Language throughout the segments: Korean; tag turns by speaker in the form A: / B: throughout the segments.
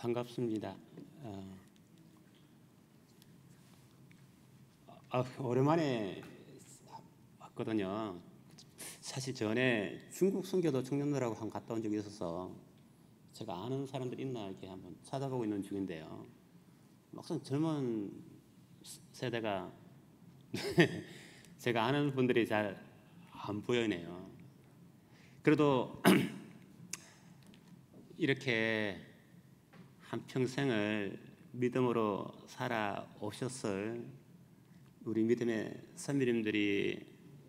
A: 반갑습니다. 오랜만에 왔거든요. 사실 전에 중국 선교도 청년들하고 한번 갔다 온 적이 있어서 제가 아는 사람들 있나 이렇게 한번 찾아보고 있는 중인데요. 막상 젊은 세대가 제가 아는 분들이 잘 안 보이네요. 그래도 이렇게 한평생을 믿음으로 살아오셨을 우리 믿음의 선배님들이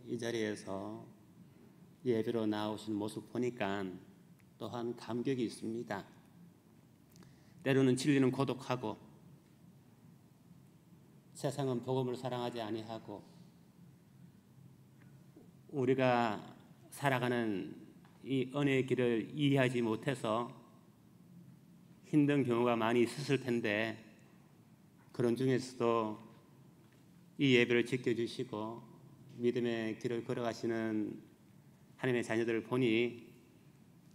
A: 이 자리에서 예배로 나오신 모습 보니까 또한 감격이 있습니다. 때로는 진리는 고독하고 세상은 복음을 사랑하지 아니하고 우리가 살아가는 이 은혜의 길을 이해하지 못해서 힘든 경우가 많이 있었을 텐데 그런 중에서도 이 예배를 지켜주시고 믿음의 길을 걸어가시는 하나님의 자녀들을 보니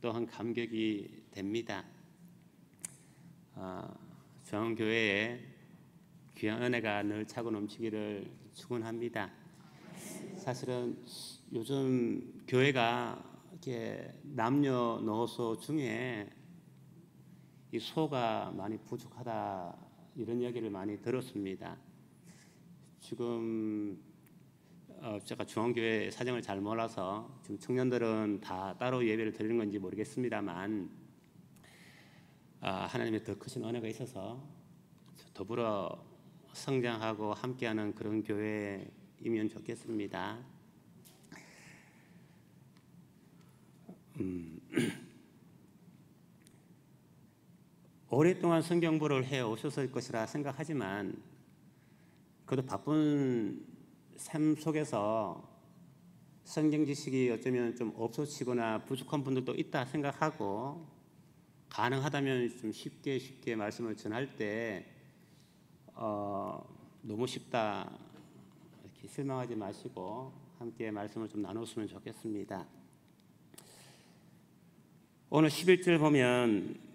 A: 또한 감격이 됩니다. 중앙교회에 귀한 은혜가 늘 차고 넘치기를 축원합니다. 사실은 요즘 교회가 이렇게 남녀노소 중에 이 소가 많이 부족하다 이런 이야기를 많이 들었습니다. 지금 제가 중앙교회 사정을 잘 몰라서 지금 청년들은 다 따로 예배를 드리는 건지 모르겠습니다만 하나님의 더 크신 은혜가 있어서 더불어 성장하고 함께하는 그런 교회이면 좋겠습니다. 오랫동안 성경 공부를 해 오셨을 것이라 생각하지만 그래도 바쁜 삶 속에서 성경 지식이 어쩌면 좀 없어지거나 부족한 분들도 있다 생각하고 가능하다면 좀 쉽게 말씀을 전할 때 너무 쉽다 이렇게 실망하지 마시고 함께 말씀을 좀 나눴으면 좋겠습니다. 오늘 11절 보면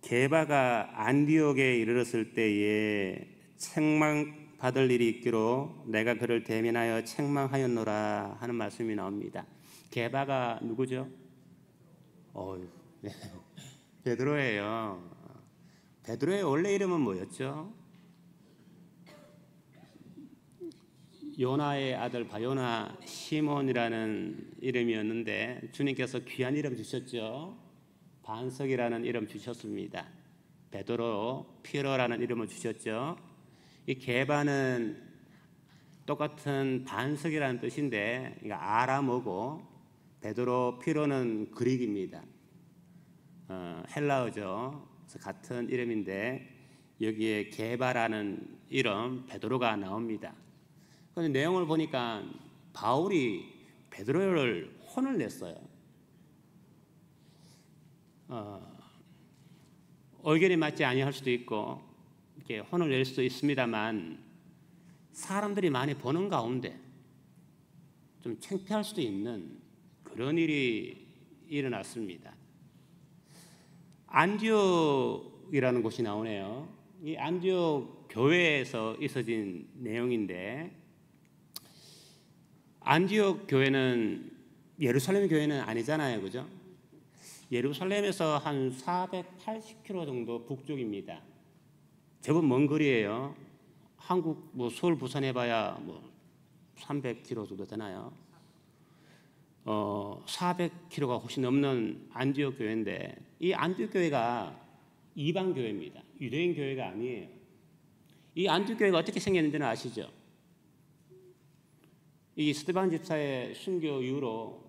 A: 게바가 안디옥에 이르렀을 때에 책망받을 일이 있기로 내가 그를 대면하여 책망하였노라 하는 말씀이 나옵니다. 게바가 누구죠? 네. 베드로예요. 베드로의 원래 이름은 뭐였죠? 요나의 아들 바요나 시몬이라는 이름이었는데 주님께서 귀한 이름 주셨죠. 반석이라는 이름 주셨습니다. 베드로, 피로라는 이름을 주셨죠. 이 게바는 똑같은 반석이라는 뜻인데 아람어고 베드로, 피로는 그릭입니다. 헬라어죠. 그래서 같은 이름인데 여기에 게바라는 이름 베드로가 나옵니다. 그런데 내용을 보니까 바울이 베드로를 혼을 냈어요. 의견이 맞지 아니할 수도 있고 이렇게 혼을 낼 수도 있습니다만 사람들이 많이 보는 가운데 좀 창피할 수도 있는 그런 일이 일어났습니다. 안디옥이라는 곳이 나오네요. 이 안디옥 교회에서 있어진 내용인데 안디옥 교회는 예루살렘 교회는 아니잖아요, 그죠? 예루살렘에서 한 480km 정도 북쪽입니다. 제법 먼 거리예요. 한국 서울 부산 해봐야 300km 정도 되나요? 400km가 훨씬 넘는 안디옥 교회인데 이 안디옥 교회가 이방 교회입니다. 유대인 교회가 아니에요. 이 안디옥 교회가 어떻게 생겼는지는 아시죠? 이 스데반 집사의 순교 이후로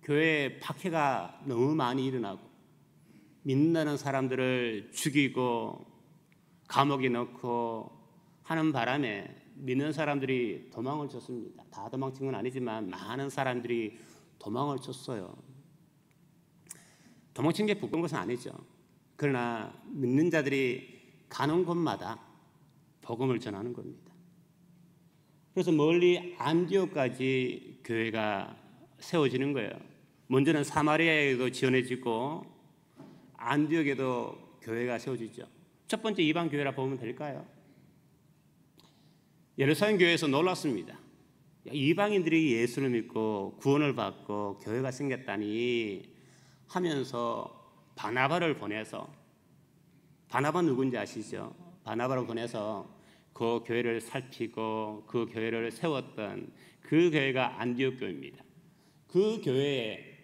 A: 교회에 박해가 너무 많이 일어나고 믿는다는 사람들을 죽이고 감옥에 넣고 하는 바람에 믿는 사람들이 도망을 쳤습니다. 다 도망친 건 아니지만 많은 사람들이 도망을 쳤어요. 도망친 게 부끄러운 것은 아니죠. 그러나 믿는 자들이 가는 곳마다 복음을 전하는 겁니다. 그래서 멀리 안디옥까지 교회가 세워지는 거예요. 먼저는 사마리아에도 지어내지고 안디옥에도 교회가 세워지죠. 첫 번째 이방 교회라 보면 될까요? 예루살렘 교회에서 놀랐습니다. 이방인들이 예수를 믿고 구원을 받고 교회가 생겼다니 하면서 바나바를 보내서, 바나바 누군지 아시죠? 바나바를 보내서 그 교회를 살피고 그 교회를 세웠던 그 교회가 안디옥 교회입니다. 그 교회에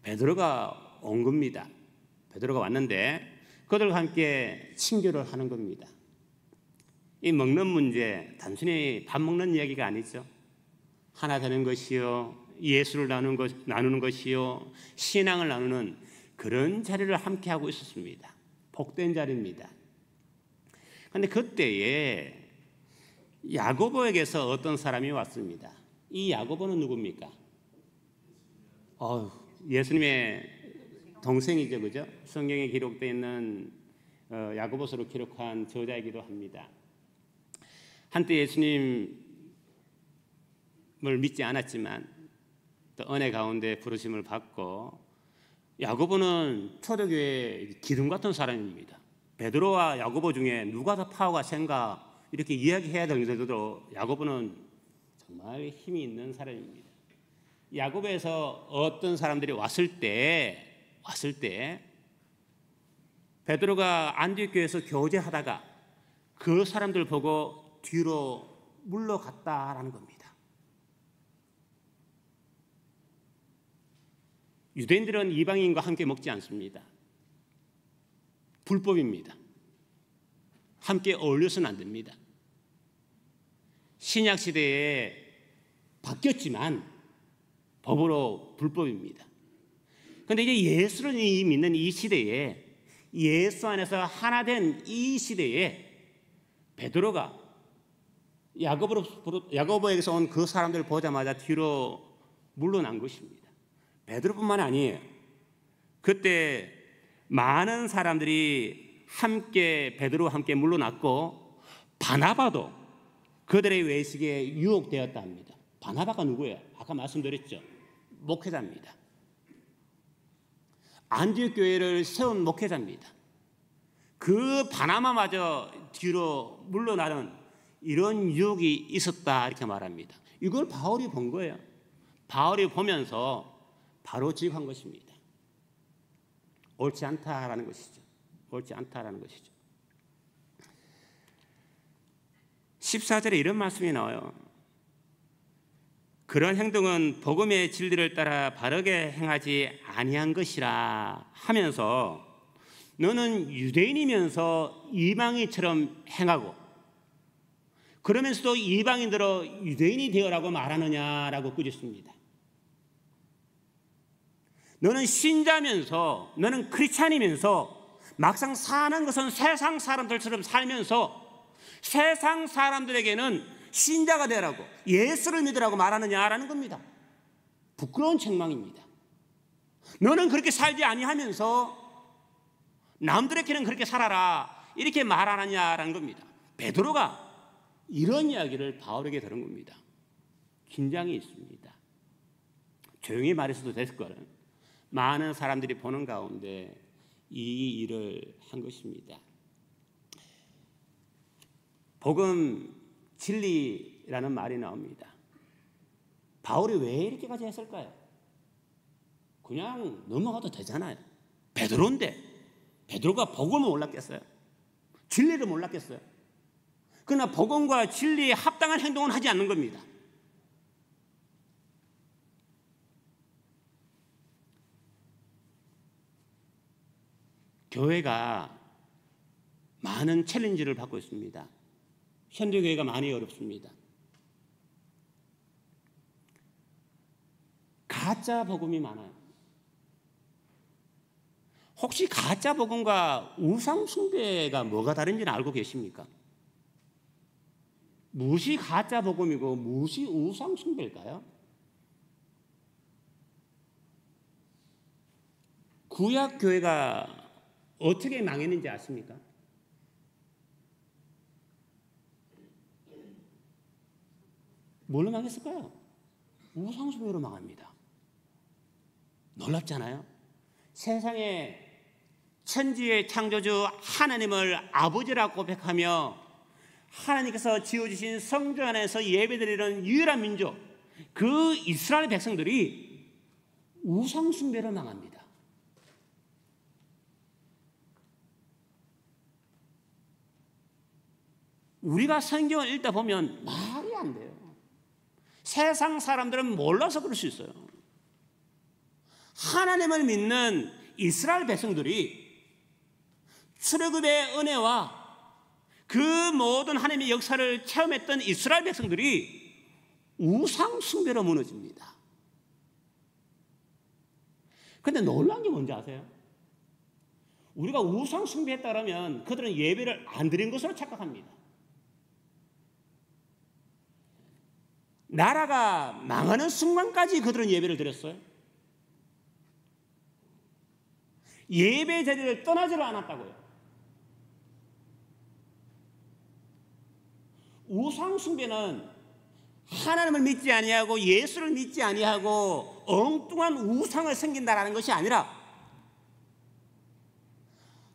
A: 베드로가 온 겁니다. 베드로가 왔는데 그들과 함께 친교를 하는 겁니다. 이 먹는 문제, 단순히 밥 먹는 이야기가 아니죠. 하나 되는 것이요, 예수를 나누는 것이요, 신앙을 나누는 그런 자리를 함께 하고 있었습니다. 복된 자리입니다. 그런데 그때에 야고보에게서 어떤 사람이 왔습니다. 이 야고보는 누굽니까? 예수님의 동생이죠, 그죠? 성경에 기록되어 있는 야고보서로 기록한 저자이기도 합니다. 한때 예수님을 믿지 않았지만 또 은혜 가운데 부르심을 받고, 야고보는 초대교회 기둥 같은 사람입니다. 베드로와 야고보 중에 누가 더 파워가 센가 이렇게 이야기해야 될 정도로 야고보는 정말 힘이 있는 사람입니다. 야고보에서 어떤 사람들이 왔을 때 베드로가 안디옥 교회에서 교제하다가 그 사람들 보고 뒤로 물러갔다라는 겁니다. 유대인들은 이방인과 함께 먹지 않습니다. 불법입니다. 함께 어울려서는 안 됩니다. 신약 시대에 바뀌었지만 법으로 불법입니다. 그런데 이제 예수를 믿는 이 시대에, 예수 안에서 하나 된 이 시대에 베드로가 야고보에게서 온 그 사람들을 보자마자 뒤로 물러난 것입니다. 베드로뿐만 아니에요. 그때 많은 사람들이 함께 베드로와 함께 물러났고, 바나바도 그들의 외식에 유혹되었다 합니다. 바나바가 누구예요? 아까 말씀드렸죠. 목회자입니다. 안디옥 교회를 세운 목회자입니다. 그 바나바마저 뒤로 물러나는 이런 유혹이 있었다 이렇게 말합니다. 이걸 바울이 본 거예요. 바울이 보면서 바로 지적한 것입니다. 옳지 않다라는 것이죠. 옳지 않다라는 것이죠. 14절에 이런 말씀이 나와요. 그런 행동은 복음의 진리를 따라 바르게 행하지 아니한 것이라 하면서, 너는 유대인이면서 이방인처럼 행하고 그러면서도 이방인들로 유대인이 되어라고 말하느냐라고 꾸짖습니다. 너는 신자면서, 너는 크리스찬이면서 막상 사는 것은 세상 사람들처럼 살면서 세상 사람들에게는 신자가 되라고, 예수를 믿으라고 말하느냐라는 겁니다. 부끄러운 책망입니다. 너는 그렇게 살지 아니하면서 남들에게는 그렇게 살아라 이렇게 말하느냐라는 겁니다. 베드로가 이런 이야기를 바울에게 들은 겁니다. 긴장이 있습니다. 조용히 말했어도 됐을 거는 많은 사람들이 보는 가운데 이 일을 한 것입니다. 복음 진리라는 말이 나옵니다. 바울이 왜 이렇게까지 했을까요? 그냥 넘어가도 되잖아요. 베드로인데, 베드로가 복음을 몰랐겠어요? 진리를 몰랐겠어요? 그러나 복음과 진리에 합당한 행동은 하지 않는 겁니다. 교회가 많은 챌린지를 받고 있습니다. 현대교회가 많이 어렵습니다. 가짜 복음이 많아요. 혹시 가짜 복음과 우상 숭배가 뭐가 다른지는 알고 계십니까? 무엇이 가짜 복음이고 무엇이 우상 숭배일까요? 구약 교회가 어떻게 망했는지 아십니까? 뭘로 망했을까요? 우상 숭배로 망합니다. 놀랍잖아요. 세상에 천지의 창조주 하나님을 아버지라고 고백하며 하나님께서 지어주신 성전 안에서 예배드리는 유일한 민족, 그 이스라엘 백성들이 우상 숭배를 망합니다. 우리가 성경을 읽다 보면 말이 안 돼요. 세상 사람들은 몰라서 그럴 수 있어요. 하나님을 믿는 이스라엘 백성들이 출애굽의 은혜와 그 모든 하나님의 역사를 체험했던 이스라엘 백성들이 우상 숭배로 무너집니다. 그런데 놀라운 게 뭔지 아세요? 우리가 우상 숭배했다 그러면 그들은 예배를 안 드린 것으로 착각합니다. 나라가 망하는 순간까지 그들은 예배를 드렸어요. 예배 자리를 떠나지를 않았다고요. 우상 숭배는 하나님을 믿지 아니하고 예수를 믿지 아니하고 엉뚱한 우상을 섬긴다라는 것이 아니라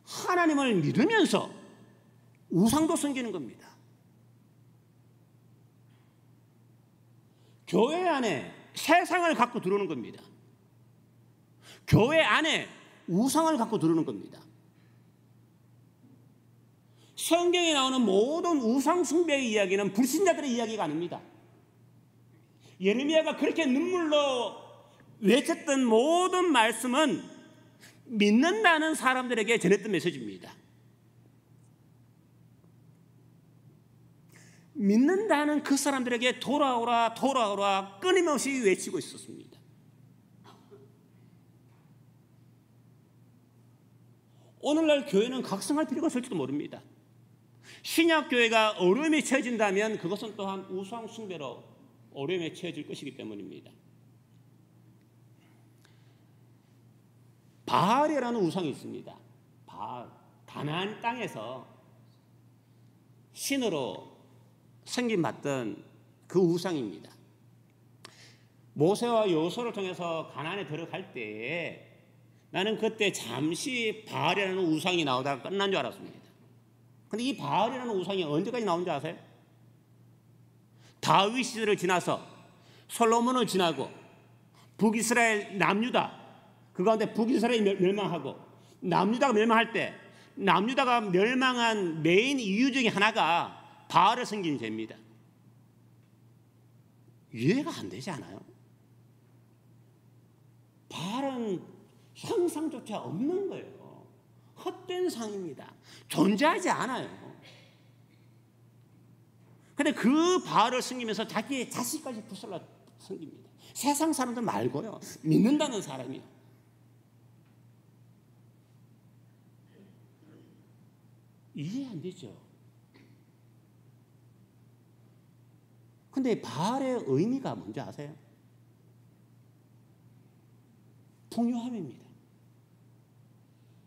A: 하나님을 믿으면서 우상도 섬기는 겁니다. 교회 안에 세상을 갖고 들어오는 겁니다. 교회 안에 우상을 갖고 들어오는 겁니다. 성경에 나오는 모든 우상 숭배의 이야기는 불신자들의 이야기가 아닙니다. 예레미야가 그렇게 눈물로 외쳤던 모든 말씀은 믿는다는 사람들에게 전했던 메시지입니다. 믿는다는 그 사람들에게 돌아오라 돌아오라 끊임없이 외치고 있었습니다. 오늘날 교회는 각성할 필요가 있을지도 모릅니다. 신약교회가 어려움에 처해진다면 그것은 또한 우상 숭배로 어려움에 처해질 것이기 때문입니다. 바알이라는 우상이 있습니다. 바알, 가나안 땅에서 신으로 섬김받던 그 우상입니다. 모세와 여호수아를 통해서 가나안에 들어갈 때에 나는 그때 잠시 바알이라는 우상이 나오다가 끝난 줄 알았습니다. 그런데 이 바알이라는 우상이 언제까지 나온 줄 아세요? 다윗 시대를 지나서 솔로몬을 지나고 북이스라엘 남유다, 그 가운데 북이스라엘이 멸망하고 남유다가 멸망할 때 남유다가 멸망한 메인 이유 중에 하나가 바알을 섬긴 죄입니다. 이해가 안 되지 않아요? 바알은 형상조차 없는 거예요. 헛된 상입니다. 존재하지 않아요. 그런데 그 바알을 섬기면서 자기의 자식까지 부술러 섬깁니다. 세상 사람들 말고요, 믿는다는 사람이요. 이해 안 되죠? 근데 바알의 의미가 뭔지 아세요? 풍요함입니다.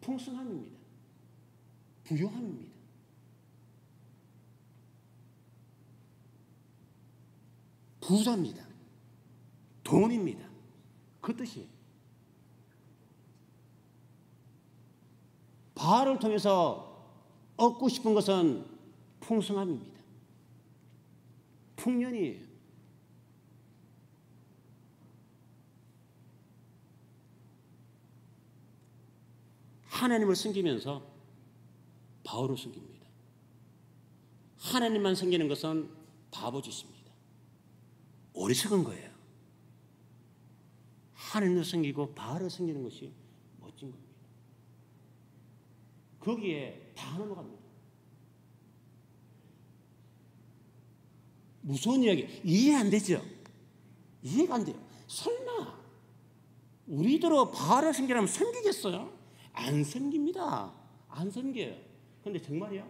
A: 풍성함입니다. 부요함입니다. 부자입니다. 돈입니다. 그 뜻이에요. 바알을 통해서 얻고 싶은 것은 풍성함입니다. 풍년이에요. 하나님을 섬기면서 바울을 섬깁니다. 하나님만 섬기는 것은 바보짓입니다. 어리석은 거예요. 하나님을 섬기고 바알을 섬기는 것이 멋진 겁니다. 거기에 다 넘어갑니다. 무서운 이야기, 이해 안 되죠? 이해가 안 돼요. 설마 우리들로 바알을 섬기라면 섬기겠어요? 안 섬깁니다. 안 섬겨요. 그런데 정말이요?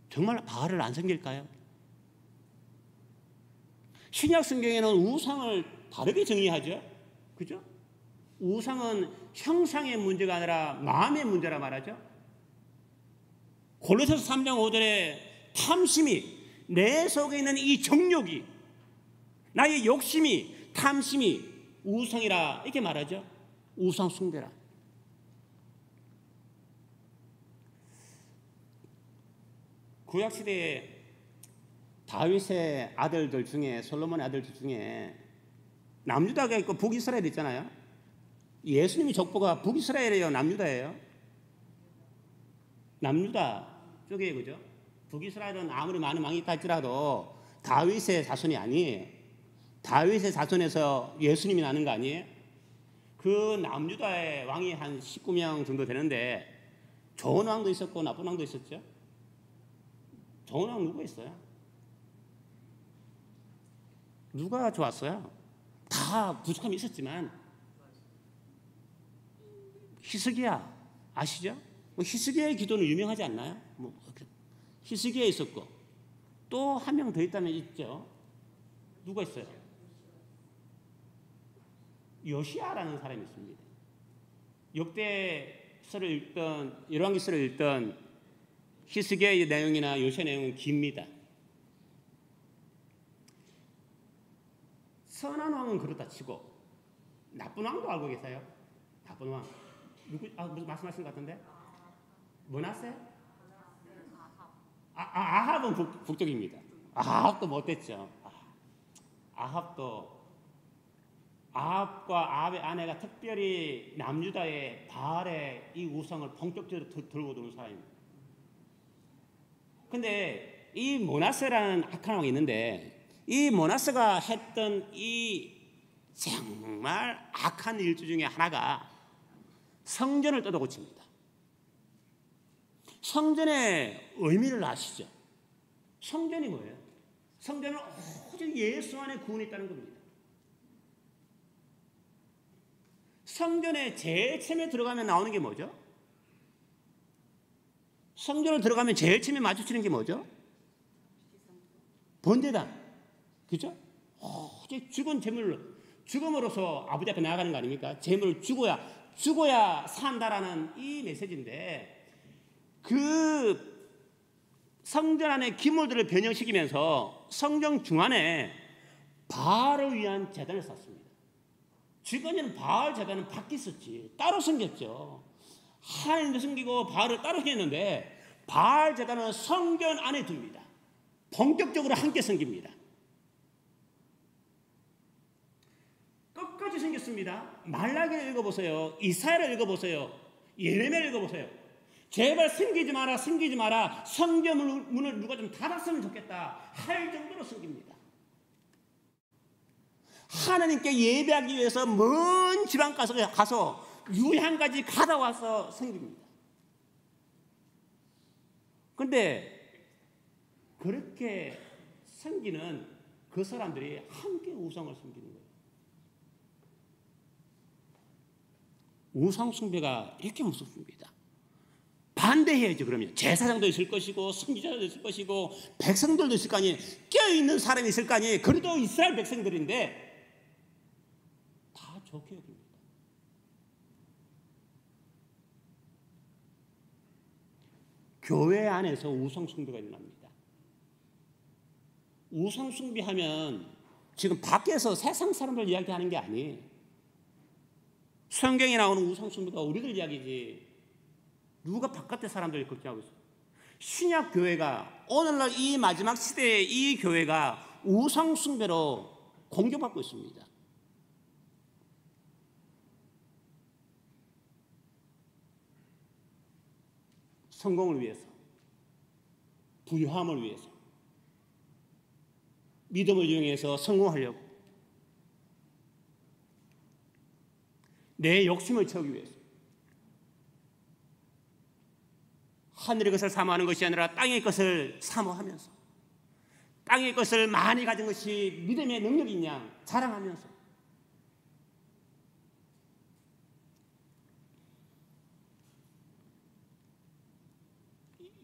A: 정말 바알을 안 섬길까요? 신약 성경에는 우상을 다르게 정의하죠. 그죠? 우상은 형상의 문제가 아니라 마음의 문제라 말하죠. 골로새서 3장 5절에 탐심이, 내 속에 있는 이 정욕이, 나의 욕심이, 탐심이 우상이라 이렇게 말하죠. 우상 숭배라. 구약 시대에 다윗의 아들들 중에, 솔로몬의 아들들 중에 남유다가 있고 북이스라엘 있잖아요. 예수님의 족보가 북이스라엘이에요, 남유다예요? 남유다 쪽에, 그죠? 북이스라엘은 아무리 많은 왕이 있다 할지라도 다윗의 자손이 아니에요. 다윗의 자손에서 예수님이 나는 거 아니에요? 그 남유다의 왕이 한 19명 정도 되는데 좋은 왕도 있었고 나쁜 왕도 있었죠. 좋은 왕 누구 있어요? 누가 좋았어요? 다 부족함이 있었지만 히스기야 아시죠? 히스기야의 기도는 유명하지 않나요? 히스기야 있었고 또 한 명 더 있다면 있죠. 누가 있어요? 요시야라는 사람이 있습니다. 역대서를 읽던, 열왕기서를 읽던 히스기야의 내용이나 요시야 내용은 깁니다. 선한 왕은 그렇다 치고 나쁜 왕도 알고 계세요? 나쁜 왕 누구? 무슨 말씀하신 것 같은데? 머나세? 아합은 북쪽입니다. 아합도 못됐죠. 아합과 아합의 아내가 특별히 남유다의 바알의 이 우상을 본격적으로 들고 도는 사람입니다. 근데 이 머나세라는 악한 왕이 있는데 이 머나세가 했던 이 정말 악한 일주 중에 하나가 성전을 뜯어 고칩니다. 성전의 의미를 아시죠? 성전이 뭐예요? 성전은 오직 예수 안에 구원이 있다는 겁니다. 성전에 제일 처음에 들어가면 나오는 게 뭐죠? 성전을 들어가면 제일 처음에 마주치는 게 뭐죠? 번제단. 그죠? 오직 죽은 제물로, 죽음으로써 아버지 앞에 나아가는 거 아닙니까? 제물을 죽어야 산다라는 이 메시지인데 그 성전 안에 기물들을 변형시키면서 성전 중안에 바알을 위한 제단을 쌓습니다. 지금은 바알 제단은 밖에 있었지 따로 생겼죠. 하나님도 섬기고 바알을 따로 했는데 바알 제단은 성전 안에 둡니다. 본격적으로 함께 섬깁니다. 끝까지 생겼습니다. 말라기를 읽어보세요. 이사야를 읽어보세요. 예레미야를 읽어보세요. 제발 숨기지 마라, 숨기지 마라. 성전 문을 누가 좀 닫았으면 좋겠다 할 정도로 숨깁니다. 하나님께 예배하기 위해서 먼 지방 가서 유향까지 가다와서 섬깁니다. 그런데 그렇게 섬기는 그 사람들이 함께 우상을 섬기는 거예요. 우상 숭배가 이렇게 무섭습니다. 반대해야죠. 그러면 제사장도 있을 것이고 선지자도 있을 것이고 백성들도 있을 거 아니에요. 껴있는 사람이 있을 거 아니에요. 그래도 이스라엘 백성들인데 다 좋게 여깁니다. 교회 안에서 우상 숭배가 일어납니다. 우상 숭배하면 지금 밖에서 세상 사람들 이야기하는 게 아니에요. 성경에 나오는 우상 숭배가 우리들 이야기지 누가 바깥의 사람들이 걱정하고 있어요. 신약 교회가 오늘날 이 마지막 시대의 이 교회가 우상 숭배로 공격받고 있습니다. 성공을 위해서, 부유함을 위해서, 믿음을 이용해서 성공하려고, 내 욕심을 채우기 위해서 하늘의 것을 사모하는 것이 아니라 땅의 것을 사모하면서 땅의 것을 많이 가진 것이 믿음의 능력인 양 자랑하면서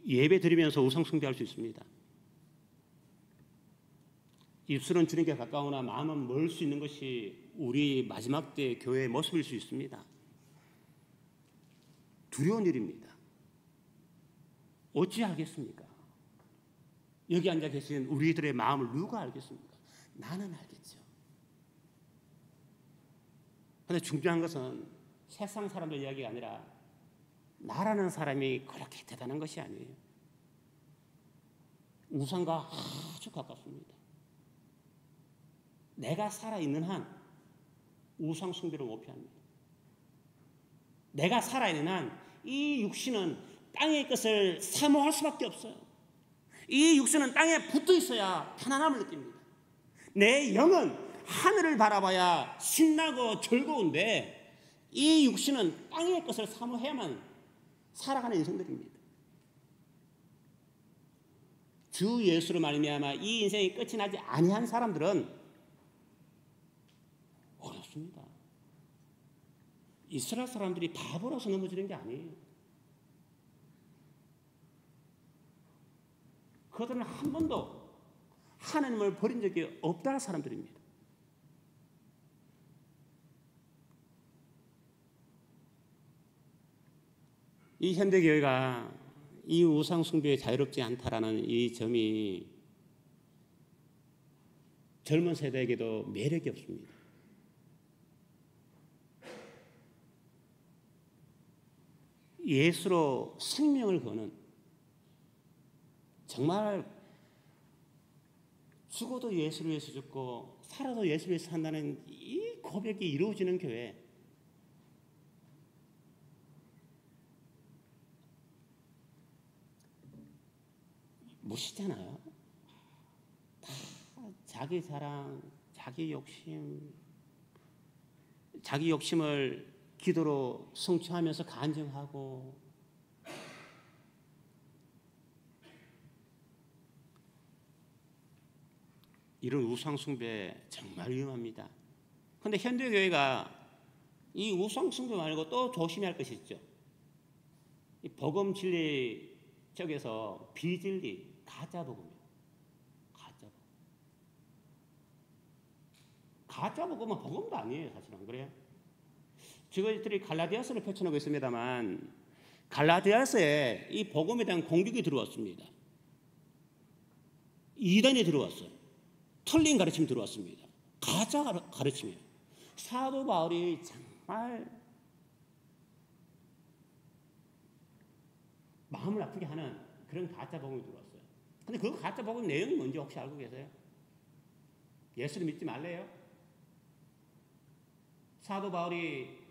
A: 예배 드리면서 우상 숭배할 수 있습니다. 입술은 주님께 가까우나 마음은 멀 수 있는 것이 우리 마지막 때 교회의 모습일 수 있습니다. 두려운 일입니다. 어찌 알겠습니까? 여기 앉아 계신 우리들의 마음을 누가 알겠습니까? 나는 알겠죠. 그런데 중요한 것은 세상 사람들 이야기가 아니라 나라는 사람이 그렇게 대단한 것이 아니에요. 우상과 아주 가깝습니다. 내가 살아있는 한 우상 숭배를 못 피합니다. 내가 살아있는 한 이 육신은 땅의 것을 사모할 수밖에 없어요. 이 육신은 땅에 붙어 있어야 편안함을 느낍니다. 내 영은 하늘을 바라봐야 신나고 즐거운데 이 육신은 땅의 것을 사모해야만 살아가는 인생들입니다. 주 예수로 말미암아 이 인생이 끝이 나지 아니한 사람들은 어렵습니다. 이스라엘 사람들이 바보라서 넘어지는 게 아니에요. 그들은 한 번도 하나님을 버린 적이 없다는 사람들입니다. 이 현대교회가 이 우상 숭배에 자유롭지 않다라는 이 점이 젊은 세대에게도 매력이 없습니다. 예수로 생명을 거는, 정말 죽어도 예수를 위해서 죽고 살아도 예수를 위해서 산다는 이 고백이 이루어지는 교회, 무시잖아요. 다 자기 자랑, 자기 욕심을 기도로 성취하면서 간증하고, 이런 우상숭배 정말 위험합니다. 그런데 현대교회가 이 우상숭배 말고 또 조심해야 할 것이 있죠. 이 복음 진리 쪽에서 비진리, 가짜 복음이에요. 가짜 복음은 복음도 아니에요. 사실 안 그래요? 저희들이 갈라디아서를 펼쳐놓고 있습니다만, 갈라디아서에 이 복음에 대한 공격이 들어왔습니다. 이단이 들어왔어요. 틀린 가르침이 들어왔습니다. 가짜 가르침이에요. 사도 바울이 정말 마음을 아프게 하는 그런 가짜 복음이 들어왔어요. 근데 그 가짜 복음 내용이 뭔지 혹시 알고 계세요? 예수를 믿지 말래요? 사도 바울이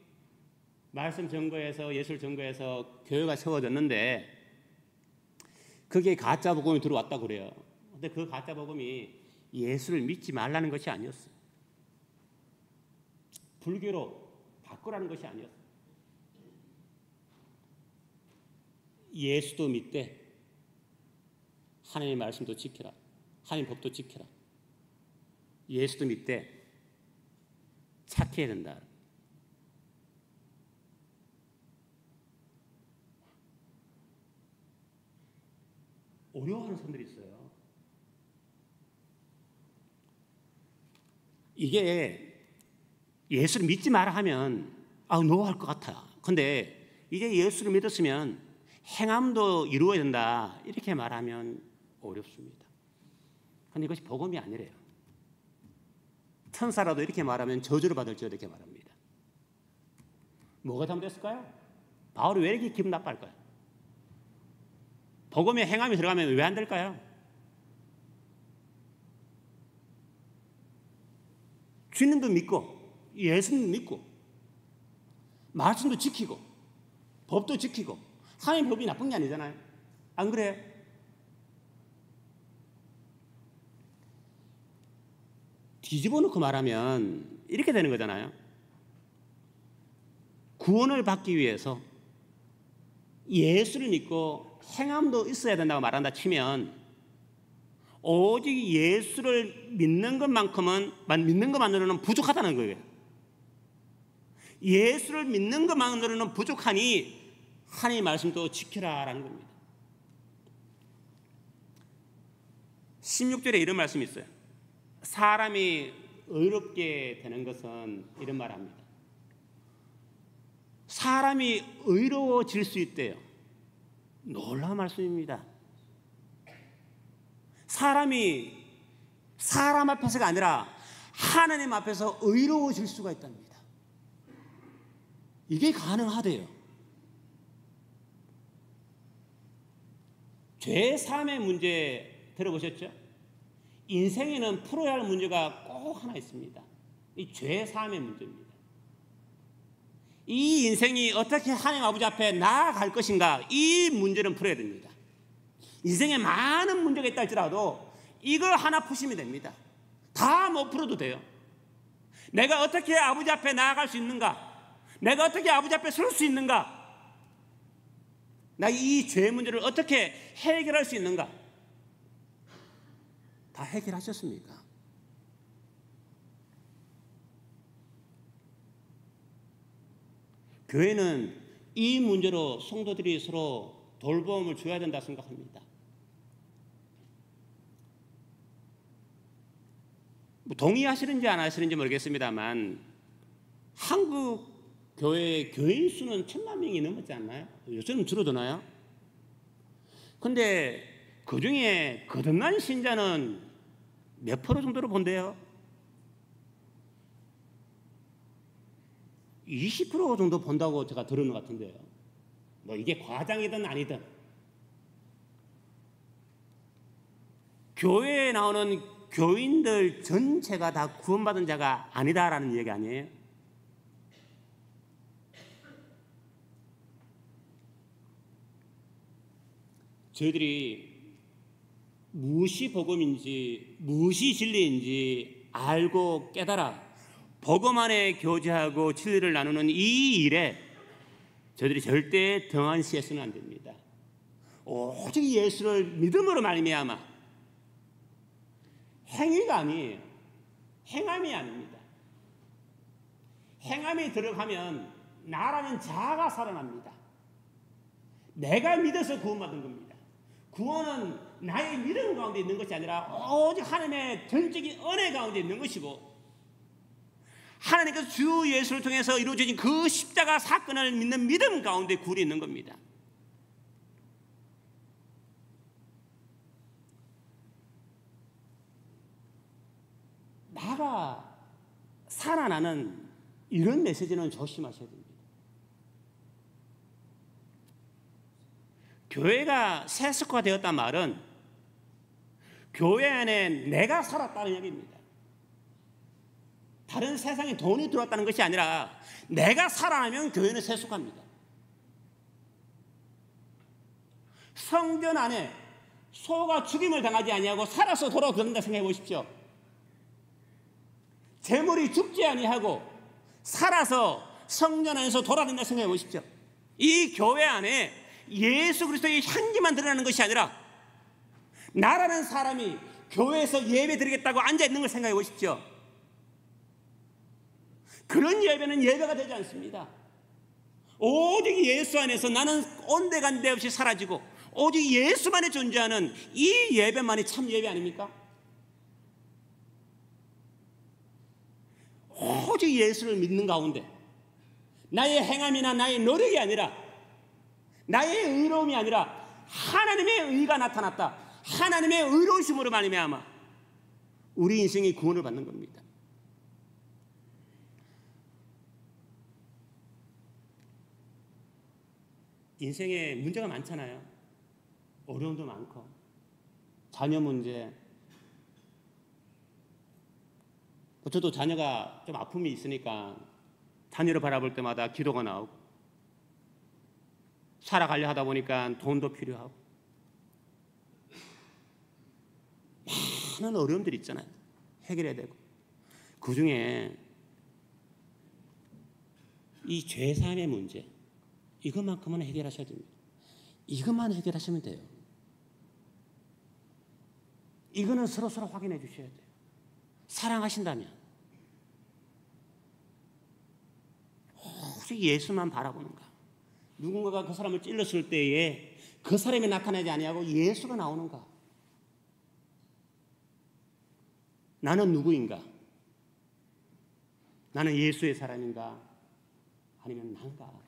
A: 말씀 증거해서, 예술 증거해서 교회가 세워졌는데 그게 가짜 복음이 들어왔다고 그래요. 근데 그 가짜 복음이 예수를 믿지 말라는 것이 아니었어요. 불교로 바꾸라는 것이 아니었어요. 예수도 믿되 하나님의 말씀도 지켜라. 하나님의 법도 지켜라. 예수도 믿되 착해야 된다. 어려워하는 사람들이 있어요. 이게 예수를 믿지 마라 하면 노할 것 같아. 근데 이제 예수를 믿었으면 행함도 이루어야 된다 이렇게 말하면 어렵습니다. 근데 이것이 복음이 아니래요. 천사라도 이렇게 말하면 저주를 받을지어다 이렇게 말합니다. 뭐가 잘못됐을까요? 바울이 왜 이렇게 기분 나빠할까요? 복음에 행함이 들어가면 왜 안 될까요? 주님도 믿고 예수님도 믿고 말씀도 지키고 법도 지키고 하나님의 법이 나쁜 게 아니잖아요. 안 그래? 뒤집어 놓고 말하면 이렇게 되는 거잖아요. 구원을 받기 위해서 예수를 믿고 행함도 있어야 된다고 말한다 치면 오직 예수를 믿는 것만으로는 부족하다는 거예요. 예수를 믿는 것만으로는 부족하니 하나님의 말씀도 지키라라는 겁니다. 16절에 이런 말씀이 있어요. 사람이 의롭게 되는 것은 이런 말 합니다. 사람이 의로워질 수 있대요. 놀라운 말씀입니다. 사람이 사람 앞에서가 아니라 하나님 앞에서 의로워질 수가 있답니다. 이게 가능하대요. 죄 사함의 문제 들어보셨죠? 인생에는 풀어야 할 문제가 꼭 하나 있습니다. 이 죄사함의 문제입니다. 이 인생이 어떻게 하나님 아버지 앞에 나아갈 것인가, 이 문제는 풀어야 됩니다. 인생에 많은 문제가 있다 할지라도 이거 하나 푸시면 됩니다. 다 못 풀어도 돼요. 내가 어떻게 아버지 앞에 나아갈 수 있는가, 내가 어떻게 아버지 앞에 설 수 있는가, 나 이 죄 문제를 어떻게 해결할 수 있는가, 다 해결하셨습니까? 교회는 이 문제로 성도들이 서로 돌봄을 줘야 된다 생각합니다. 동의하시는지 안 하시는지 모르겠습니다만 한국 교회 교인 수는 1,000만 명이 넘었지 않나요? 요새는 줄어드나요? 근데 그 중에 거듭난 신자는 몇 프로 정도로 본대요? 20% 정도 본다고 제가 들은 것 같은데요. 뭐 이게 과장이든 아니든 교회에 나오는 교인들 전체가 다 구원받은 자가 아니다라는 얘기 아니에요? 저희들이 무엇이 복음인지 무엇이 진리인지 알고 깨달아 복음 안에 교제하고 진리를 나누는 이 일에 저희들이 절대 등한시해서는 안 됩니다. 오직 예수를 믿음으로 말미암아, 행위가 아니에요. 행함이 아닙니다. 행함이 들어가면 나라는 자아가 살아납니다. 내가 믿어서 구원받은 겁니다. 구원은 나의 믿음 가운데 있는 것이 아니라 오직 하나님의 전적인 은혜 가운데 있는 것이고, 하나님께서 주 예수를 통해서 이루어진 그 십자가 사건을 믿는 믿음 가운데 구원이 있는 겁니다. 나가 살아나는 이런 메시지는 조심하셔야 됩니다. 교회가 세속화 되었단 말은 교회 안에 내가 살았다는 얘기입니다. 다른 세상에 돈이 들어왔다는 것이 아니라 내가 살아나면 교회는 세속합니다. 성전 안에 소가 죽임을 당하지 아니하고 살아서 돌아온다 생각해 보십시오. 재물이 죽지 아니하고 살아서 성전 안에서 돌아온다 생각해 보십시오. 이 교회 안에 예수 그리스도의 향기만 드러나는 것이 아니라 나라는 사람이 교회에서 예배 드리겠다고 앉아있는 걸 생각해 보십시오. 그런 예배는 예배가 되지 않습니다. 오직 예수 안에서 나는 온데간데 없이 사라지고 오직 예수만이 존재하는 이 예배만이 참 예배 아닙니까? 오직 예수를 믿는 가운데 나의 행함이나 나의 노력이 아니라, 나의 의로움이 아니라 하나님의 의가 나타났다, 하나님의 의로우심으로 말미암아 우리 인생이 구원을 받는 겁니다. 인생에 문제가 많잖아요. 어려움도 많고 자녀 문제, 저도 자녀가 좀 아픔이 있으니까 자녀를 바라볼 때마다 기도가 나오고, 살아가려 하다 보니까 돈도 필요하고 많은 어려움들이 있잖아요. 해결해야 되고, 그 중에 이 죄사함의 문제, 이것만큼은 해결하셔야 됩니다. 이것만 해결하시면 돼요. 이거는 서로 확인해 주셔야 돼요. 사랑하신다면 오직 예수만 바라보는가, 누군가가 그 사람을 찔렀을 때에 그 사람이 나타나지 아니하고 예수가 나오는가, 나는 누구인가, 나는 예수의 사람인가 아니면 난가,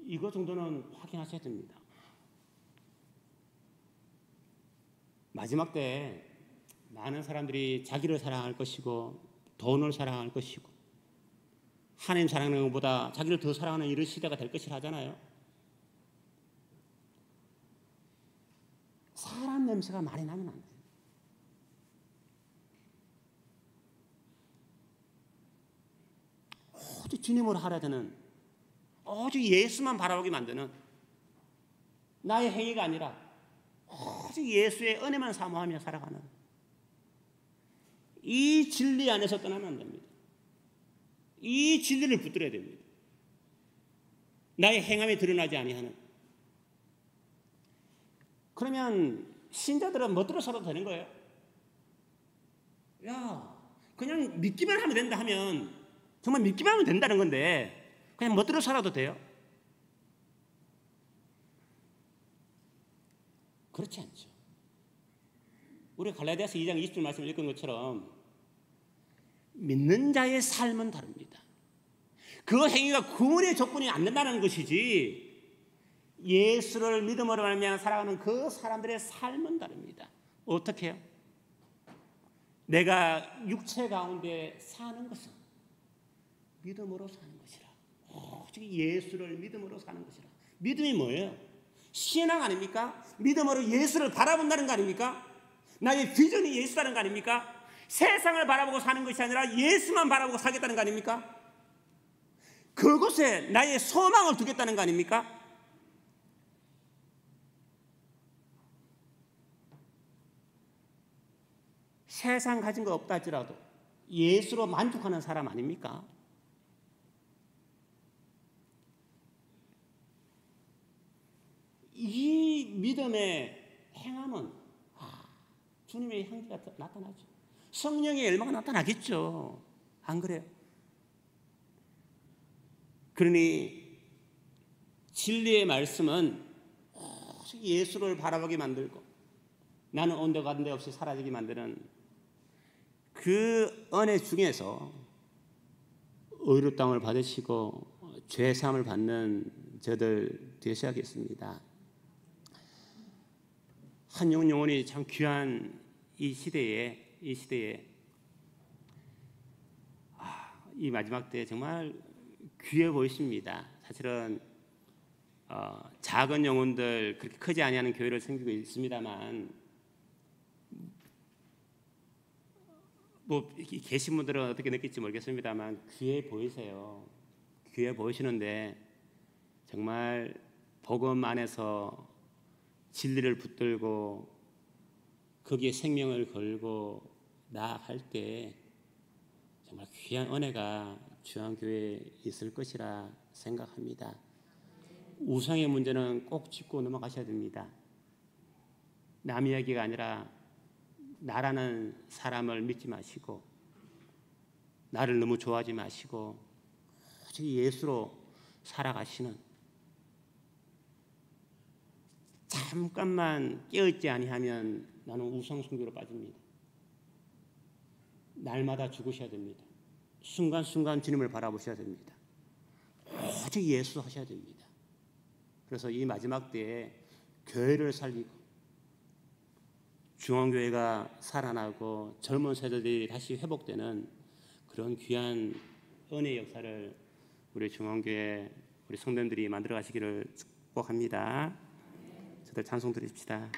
A: 이거 정도는 확인하셔야 됩니다. 마지막 때 많은 사람들이 자기를 사랑할 것이고 돈을 사랑할 것이고 하나님 사랑하는 것보다 자기를 더 사랑하는 이런 시대가 될 것이라 하잖아요. 사람 냄새가 많이 나면 안 돼요. 오직 주님을 하려는, 오직 예수만 바라보게 만드는 나의 행위가 아니라 오직 예수의 은혜만 사모하며 살아가는 이 진리 안에서 떠나면 안 됩니다. 이 진리를 붙들어야 됩니다. 나의 행함이 드러나지 아니하는. 그러면 신자들은 멋대로 살아도 되는 거예요? 야, 그냥 믿기만 하면 된다 하면, 정말 믿기만 하면 된다는 건데 그냥 멋대로 살아도 돼요? 그렇지 않죠. 우리 갈라디아서 2장 20절 말씀을 읽은 것처럼 믿는 자의 삶은 다릅니다. 그 행위가 구원의 조건이 안 된다는 것이지, 예수를 믿음으로 말미암아 살아가는 그 사람들의 삶은 다릅니다. 어떻게 해요? 내가 육체 가운데 사는 것은 믿음으로 사는 것이라. 오직 예수를 믿음으로 사는 것이라. 믿음이 뭐예요? 신앙 아닙니까? 믿음으로 예수를 바라본다는 거 아닙니까? 나의 비전이 예수라는 거 아닙니까? 세상을 바라보고 사는 것이 아니라 예수만 바라보고 살겠다는 거 아닙니까? 그곳에 나의 소망을 두겠다는 거 아닙니까? 세상 가진 거 없다 할지라도 예수로 만족하는 사람 아닙니까? 이 믿음의 행함은 주님의 향기가 나타나죠. 성령의 열망이 나타나겠죠. 안 그래요? 그러니 진리의 말씀은 오직 예수를 바라보게 만들고 나는 온데 간데 없이 사라지게 만드는 그 은혜 중에서 의롭다함을 받으시고 죄사함을 받는 저들 되셔야겠습니다. 한 영혼이 참 귀한 이 시대에 이 마지막 때 정말 귀해 보이십니다. 사실은 작은 영혼들, 그렇게 크지 아니하는 교회를 섬기고 있습니다만, 뭐 계신 분들은 어떻게 느낄지 모르겠습니다만 귀해 보이세요. 귀해 보이시는데 정말 복음 안에서 진리를 붙들고 거기에 생명을 걸고 나아갈 때 정말 귀한 은혜가 중앙교회에 있을 것이라 생각합니다. 우상의 문제는 꼭 짚고 넘어가셔야 됩니다. 남 이야기가 아니라 나라는 사람을 믿지 마시고, 나를 너무 좋아하지 마시고 오직 예수로 살아가시는, 잠깐만 깨어있지 아니하면 나는 우상 숭배로 빠집니다. 날마다 죽으셔야 됩니다. 순간순간 주님을 바라보셔야 됩니다. 오직 예수 하셔야 됩니다. 그래서 이 마지막 때에 교회를 살리고 중앙교회가 살아나고 젊은 세대들이 다시 회복되는 그런 귀한 은혜의 역사를 우리 중앙교회 우리 성도님들이 만들어 가시기를 축복합니다. 저들 찬송 드립시다.